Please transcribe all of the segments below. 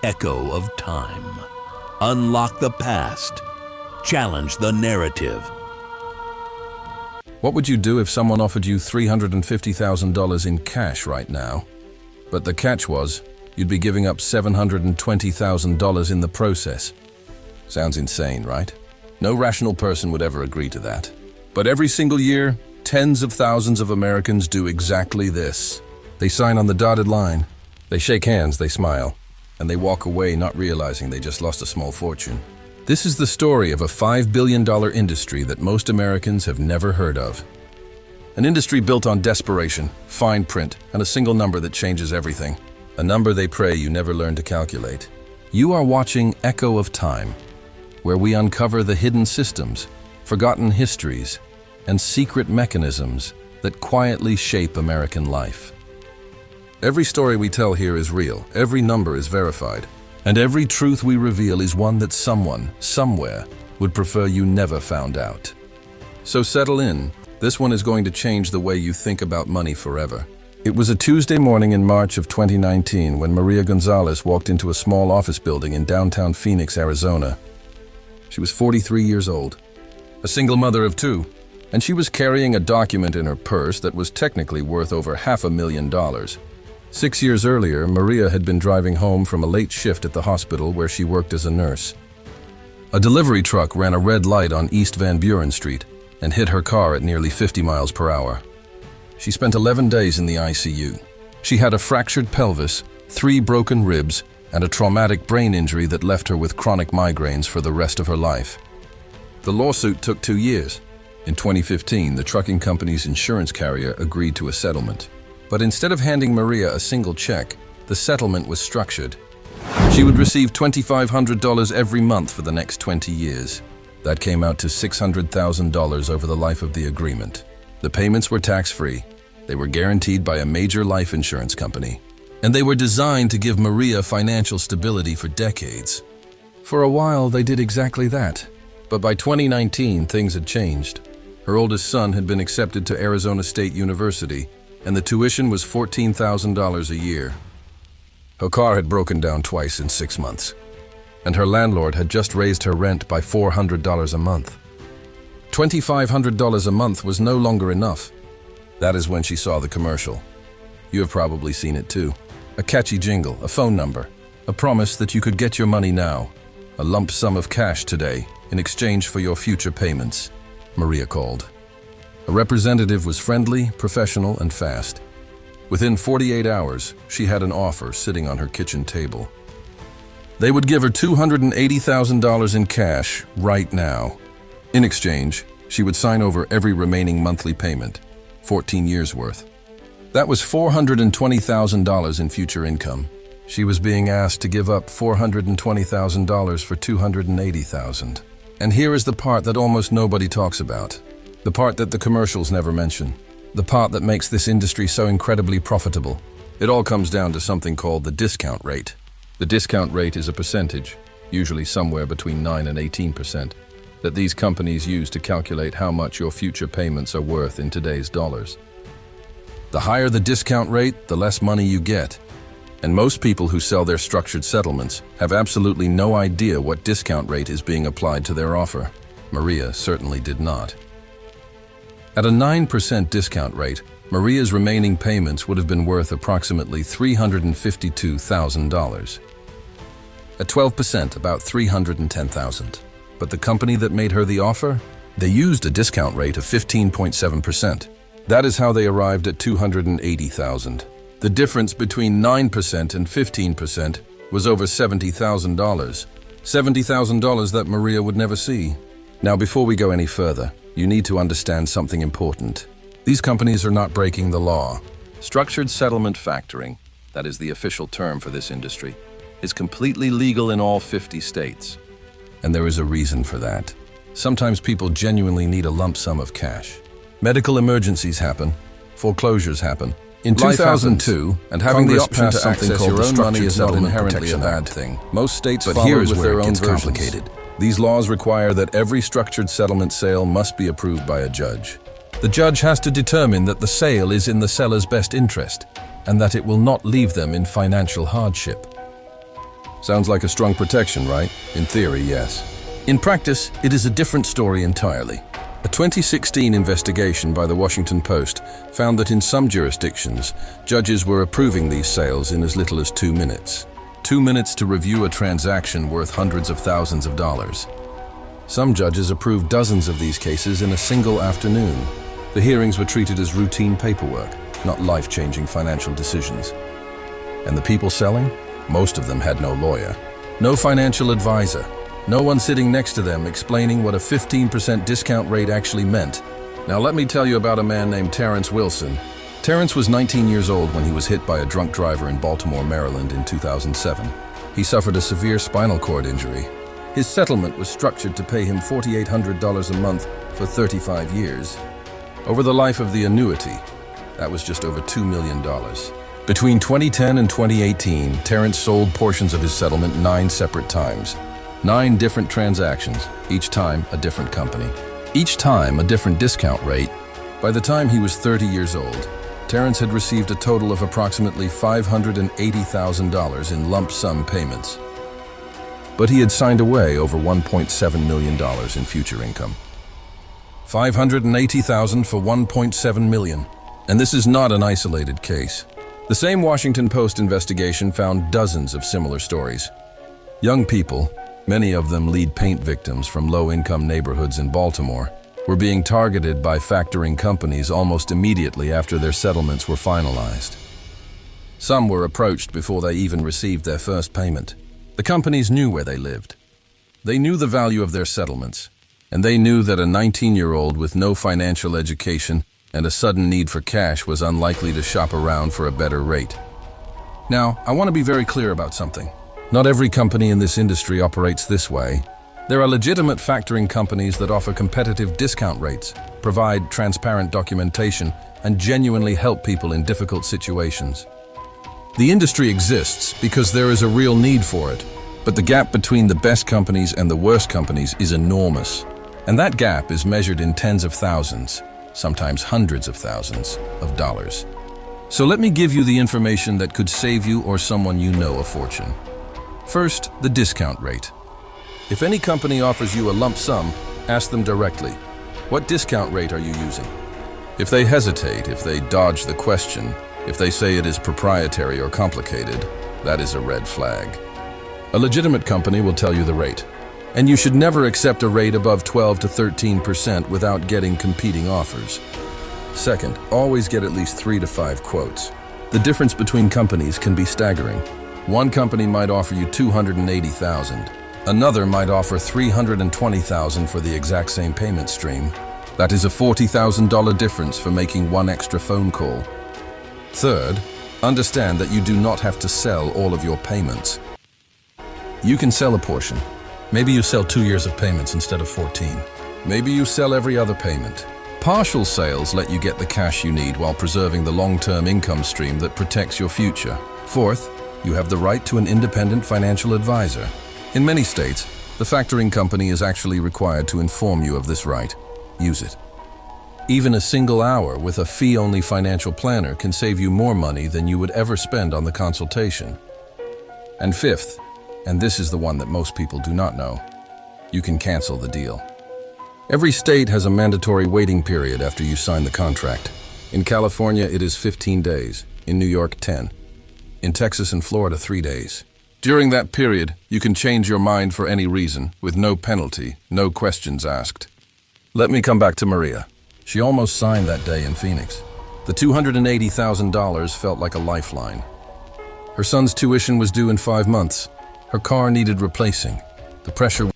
Echo of Time. Unlock the past. Challenge the narrative. What would you do if someone offered you $350,000 in cash right now? But the catch was, you'd be giving up $720,000 in the process. Sounds insane, right? No rational person would ever agree to that. But every single year, tens of thousands of Americans do exactly this. They sign on the dotted line, they shake hands, they smile, and they walk away not realizing they just lost a small fortune. This is the story of a $5 billion industry that most Americans have never heard of. An industry built on desperation, fine print, and a single number that changes everything. A number they pray you never learn to calculate. You are watching Echo of Time, where we uncover the hidden systems, forgotten histories, and secret mechanisms that quietly shape American life. Every story we tell here is real, every number is verified, and every truth we reveal is one that someone, somewhere, would prefer you never found out. So settle in. This one is going to change the way you think about money forever. It was a Tuesday morning in March of 2019 when Maria Gonzalez walked into a small office building in downtown Phoenix, Arizona. She was 43 years old, a single mother of two, and she was carrying a document in her purse that was technically worth over $500,000. 6 years earlier, Maria had been driving home from a late shift at the hospital where she worked as a nurse. A delivery truck ran a red light on East Van Buren Street and hit her car at nearly 50 miles per hour. She spent 11 days in the ICU. She had a fractured pelvis, 3 broken ribs, and a traumatic brain injury that left her with chronic migraines for the rest of her life. The lawsuit took 2 years. In 2015, the trucking company's insurance carrier agreed to a settlement. But instead of handing Maria a single check, the settlement was structured. She would receive $2,500 every month for the next 20 years. That came out to $600,000 over the life of the agreement. The payments were tax-free. They were guaranteed by a major life insurance company. And they were designed to give Maria financial stability for decades. For a while, they did exactly that. But by 2019, things had changed. Her oldest son had been accepted to Arizona State University, and the tuition was $14,000 a year. Her car had broken down twice in 6 months, and her landlord had just raised her rent by $400 a month. $2,500 a month was no longer enough. That is when she saw the commercial. You have probably seen it too. A catchy jingle, a phone number, a promise that you could get your money now, a lump sum of cash today in exchange for your future payments. Maria called. A representative was friendly, professional, and fast. Within 48 hours, she had an offer sitting on her kitchen table. They would give her $280,000 in cash right now. In exchange, she would sign over every remaining monthly payment, 14 years worth. That was $420,000 in future income. She was being asked to give up $420,000 for $280,000. And here is the part that almost nobody talks about. The part that the commercials never mention. The part that makes this industry so incredibly profitable. It all comes down to something called the discount rate. The discount rate is a percentage, usually somewhere between 9 and 18%, that these companies use to calculate how much your future payments are worth in today's dollars. The higher the discount rate, the less money you get. And most people who sell their structured settlements have absolutely no idea what discount rate is being applied to their offer. Maria certainly did not. At a 9% discount rate, Maria's remaining payments would have been worth approximately $352,000. At 12%, about $310,000. But the company that made her the offer? They used a discount rate of 15.7%. That is how they arrived at $280,000. The difference between 9% and 15% was over $70,000. $70,000 that Maria would never see. Now, before we go any further, you need to understand something important. These companies are not breaking the law. Structured settlement factoring, that is the official term for this industry, is completely legal in all 50 states. And there is a reason for that. Sometimes people genuinely need a lump sum of cash. Medical emergencies happen, foreclosures happen. In 2002, and having the option to access your own money is not inherently a bad thing. Most states follow with their own versions. These laws require that every structured settlement sale must be approved by a judge. The judge has to determine that the sale is in the seller's best interest and that it will not leave them in financial hardship. Sounds like a strong protection, right? In theory, yes. In practice, it is a different story entirely. A 2016 investigation by the Washington Post found that in some jurisdictions, judges were approving these sales in as little as 2 minutes. 2 minutes to review a transaction worth hundreds of thousands of dollars. Some judges approved dozens of these cases in a single afternoon. The hearings were treated as routine paperwork, not life-changing financial decisions. And the people selling? Most of them had no lawyer, no financial advisor, no one sitting next to them explaining what a 15% discount rate actually meant. Now let me tell you about a man named Terrence Wilson. Terrence was 19 years old when he was hit by a drunk driver in Baltimore, Maryland in 2007. He suffered a severe spinal cord injury. His settlement was structured to pay him $4,800 a month for 35 years. Over the life of the annuity, that was just over $2 million. Between 2010 and 2018, Terrence sold portions of his settlement 9 separate times. 9 different transactions, each time a different company. Each time a different discount rate. By the time he was 30 years old, Terrence had received a total of approximately $580,000 in lump sum payments. But he had signed away over $1.7 million in future income. $580,000 for $1.7 million. And this is not an isolated case. The same Washington Post investigation found dozens of similar stories. Young people, many of them lead paint victims from low-income neighborhoods in Baltimore, were being targeted by factoring companies almost immediately after their settlements were finalized. Some were approached before they even received their first payment. The companies knew where they lived. They knew the value of their settlements, and they knew that a 19-year-old with no financial education and a sudden need for cash was unlikely to shop around for a better rate. Now, I want to be very clear about something. Not every company in this industry operates this way. There are legitimate factoring companies that offer competitive discount rates, provide transparent documentation, and genuinely help people in difficult situations. The industry exists because there is a real need for it, but the gap between the best companies and the worst companies is enormous. And that gap is measured in tens of thousands, sometimes hundreds of thousands of dollars. So let me give you the information that could save you or someone you know a fortune. First, the discount rate. If any company offers you a lump sum, ask them directly, what discount rate are you using? If they hesitate, if they dodge the question, if they say it is proprietary or complicated, that is a red flag. A legitimate company will tell you the rate. And you should never accept a rate above 12 to 13% without getting competing offers. Second, always get at least 3 to 5 quotes. The difference between companies can be staggering. One company might offer you $280,000. Another might offer $320,000 for the exact same payment stream. That is a $40,000 difference for making one extra phone call. Third, understand that you do not have to sell all of your payments. You can sell a portion. Maybe you sell 2 years of payments instead of 14. Maybe you sell every other payment. Partial sales let you get the cash you need while preserving the long-term income stream that protects your future. Fourth, you have the right to an independent financial advisor. In many states, the factoring company is actually required to inform you of this right. Use it. Even a single hour with a fee-only financial planner can save you more money than you would ever spend on the consultation. And fifth, and this is the one that most people do not know, you can cancel the deal. Every state has a mandatory waiting period after you sign the contract. In California, it is 15 days. In New York, 10. In Texas and Florida, 3 days. During that period, you can change your mind for any reason, with no penalty, no questions asked. Let me come back to Maria. She almost signed that day in Phoenix. The $280,000 felt like a lifeline. Her son's tuition was due in 5 months. Her car needed replacing. The pressure.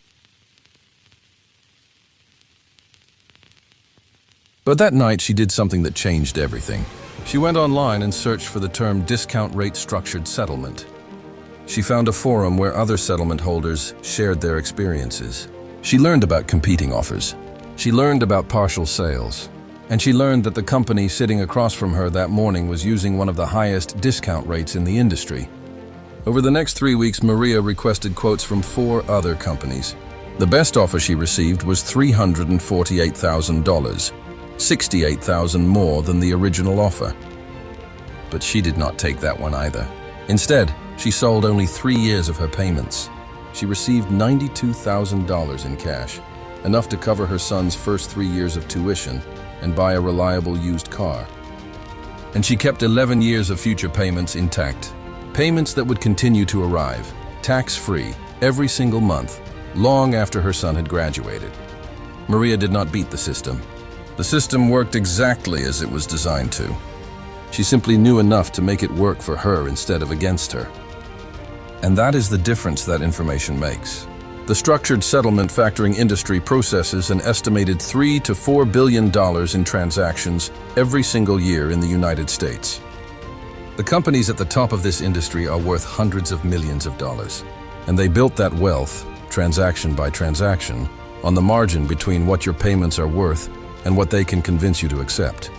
But that night, she did something that changed everything. She went online and searched for the term discount rate structured settlement. She found a forum where other settlement holders shared their experiences. She learned about competing offers. She learned about partial sales. And she learned that the company sitting across from her that morning was using one of the highest discount rates in the industry. Over the next 3 weeks, Maria requested quotes from 4 other companies. The best offer she received was $348,000, $68,000 more than the original offer. But she did not take that one either. Instead, She sold only 3 years of her payments. She received $92,000 in cash, enough to cover her son's first 3 years of tuition and buy a reliable used car. And she kept 11 years of future payments intact. Payments that would continue to arrive, tax-free, every single month, long after her son had graduated. Maria did not beat the system. The system worked exactly as it was designed to. She simply knew enough to make it work for her instead of against her. And that is the difference that information makes. The structured settlement factoring industry processes an estimated $3 to $4 billion in transactions every single year in the United States. The companies at the top of this industry are worth hundreds of millions of dollars, and they built that wealth, transaction by transaction, on the margin between what your payments are worth and what they can convince you to accept.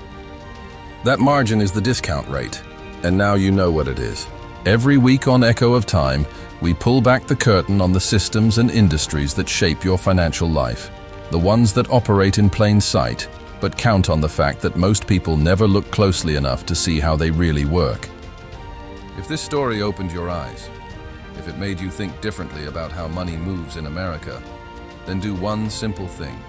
That margin is the discount rate, and now you know what it is. Every week on Echo of Time, we pull back the curtain on the systems and industries that shape your financial life, the ones that operate in plain sight, but count on the fact that most people never look closely enough to see how they really work. If this story opened your eyes, if it made you think differently about how money moves in America, then do one simple thing.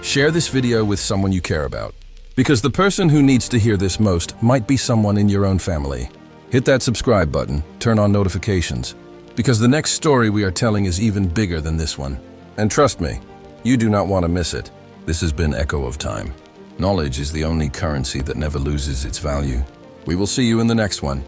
Share this video with someone you care about, because the person who needs to hear this most might be someone in your own family. Hit that subscribe button, turn on notifications, because the next story we are telling is even bigger than this one. And trust me, you do not want to miss it. This has been Echo of Time. Knowledge is the only currency that never loses its value. We will see you in the next one.